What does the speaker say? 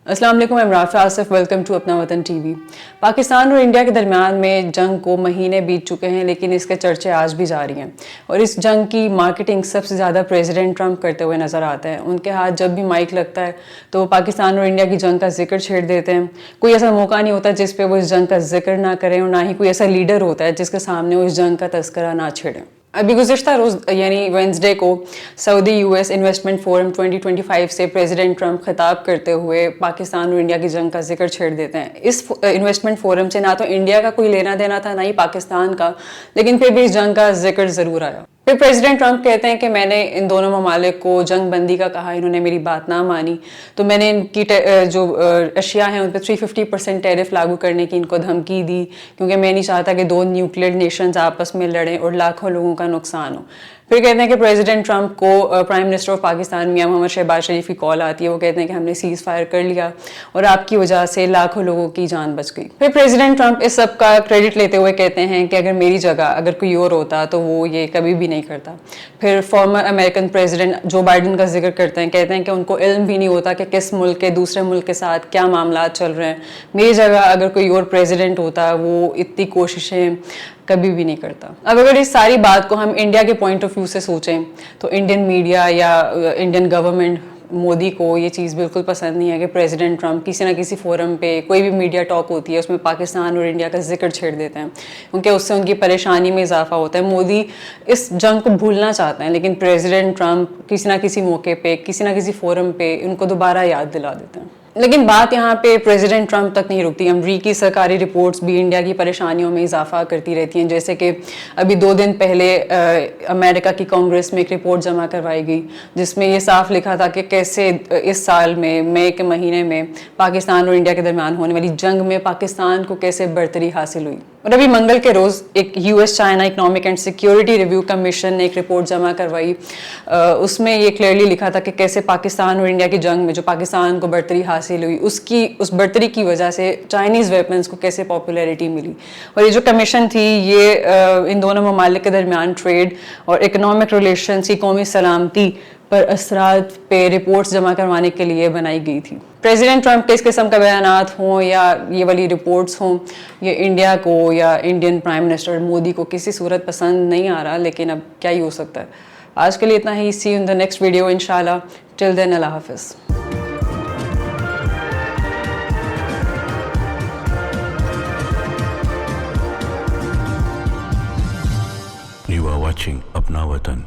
अस्सलाम वालेकुम, मैं राफ़िया आसिफ। वेलकम टू अपना वतन टीवी। पाकिस्तान और इंडिया के दरमियान में जंग को महीने बीत चुके हैं, लेकिन इसके चर्चे आज भी जारी हैं और इस जंग की मार्केटिंग सबसे ज़्यादा प्रेसिडेंट ट्रंप करते हुए नज़र आते हैं। उनके हाथ जब भी माइक लगता है तो वो पाकिस्तान और इंडिया की जंग का जिक्र छेड़ देते हैं। कोई ऐसा मौका नहीं होता जिस पर वो इस जंग का जिक्र ना करें और ना ही कोई ऐसा लीडर होता है जिसके सामने वो इस जंग का तस्करा ना छेड़ें। अभी गुज़िश्ता रोज़ यानी वेंसडे को सऊदी यूएस इन्वेस्टमेंट फोरम 2025 से प्रेसिडेंट ट्रंप खिताब करते हुए पाकिस्तान और इंडिया की जंग का जिक्र छेड़ देते हैं। इस इन्वेस्टमेंट फोरम से ना तो इंडिया का कोई लेना देना था, ना ही पाकिस्तान का, लेकिन फिर भी इस जंग का जिक्र ज़रूर आया। फिर प्रेसिडेंट ट्रंप कहते हैं कि मैंने इन दोनों ममालिक को जंग बंदी का कहा, इन्होंने मेरी बात ना मानी, तो मैंने इनकी जो अशिया हैं उन पर 350% टैरिफ लागू करने की इनको धमकी दी, क्योंकि मैं नहीं चाहता कि दो न्यूक्लियर नेशंस आपस में लड़ें और लाखों लोगों का नुकसान हो। फिर कहते हैं कि प्रेसिडेंट ट्रंप को प्राइम मिनिस्टर ऑफ पाकिस्तान मियां मोहम्मद शहबाज शरीफ की कॉल आती है। वो कहते हैं कि हमने सीज़ फायर कर लिया और आपकी वजह से लाखों लोगों की जान बच गई। फिर प्रेसिडेंट ट्रंप इस सब का क्रेडिट लेते हुए कहते हैं कि अगर मेरी जगह अगर कोई और होता तो वो ये कभी भी नहीं करता। फिर फॉर्मर अमेरिकन प्रेसिडेंट जो बाइडन का जिक्र करते हैं, कहते हैं कि उनको इल्म भी नहीं होता कि किस मुल्क के दूसरे मुल्क के साथ क्या मामला चल रहे हैं। मेरी जगह अगर कोई और प्रेसिडेंट होता वो इतनी कोशिशें कभी भी नहीं करता। अब अगर इस सारी बात को हम इंडिया के पॉइंट ऑफ व्यू से सोचें तो इंडियन मीडिया या इंडियन गवर्नमेंट मोदी को ये चीज़ बिल्कुल पसंद नहीं है कि प्रेसिडेंट ट्रंप किसी ना किसी फोरम पे कोई भी मीडिया टॉक होती है उसमें पाकिस्तान और इंडिया का जिक्र छेड़ देते हैं, क्योंकि उससे उनकी परेशानी में इजाफा होता है। मोदी इस जंग को भूलना चाहते हैं, लेकिन प्रेसिडेंट ट्रंप किसी ना किसी मौके पे किसी ना किसी फोरम पे उनको दोबारा याद दिला देते हैं। लेकिन बात यहाँ पे प्रेसिडेंट ट्रंप तक नहीं रुकती। अमरीकी सरकारी रिपोर्ट्स भी इंडिया की परेशानियों में इजाफा करती रहती हैं। जैसे कि अभी 2 दिन पहले अमेरिका की कांग्रेस में एक रिपोर्ट जमा करवाई गई जिसमें ये साफ लिखा था कि कैसे इस साल में मई के महीने में पाकिस्तान और इंडिया के दरमियान होने वाली जंग में पाकिस्तान को कैसे बढ़तरी हासिल हुई। और अभी मंगल के रोज़ एक US China economic and security review commission ने एक रिपोर्ट जमा करवाई। उसमें ये क्लियरली लिखा था कि कैसे पाकिस्तान और इंडिया की जंग में जो पाकिस्तान को बढ़तरी हासिल हुई उस बढ़तरी की वजह से चाइनीज़ वेपन्स को कैसे पॉपुलैरिटी मिली। और ये जो कमीशन थी ये इन दोनों ममालिक के दरमियान ट्रेड और इकोनॉमिक रिलेशंस की कौमी सलामती पर असरात पे रिपोर्ट्स जमा करवाने के लिए बनाई गई थी। प्रेसिडेंट ट्रंप के इस किस्म का बयानात हों या ये वाली रिपोर्ट्स हों, ये इंडिया को या इंडियन प्राइम मिनिस्टर मोदी को किसी सूरत पसंद नहीं आ रहा, लेकिन अब क्या ही हो सकता है। आज के लिए इतना ही। See you in the next video इंशाल्लाह। टिल देन, अल्लाह हाफिज़। You are watching Apna Watan.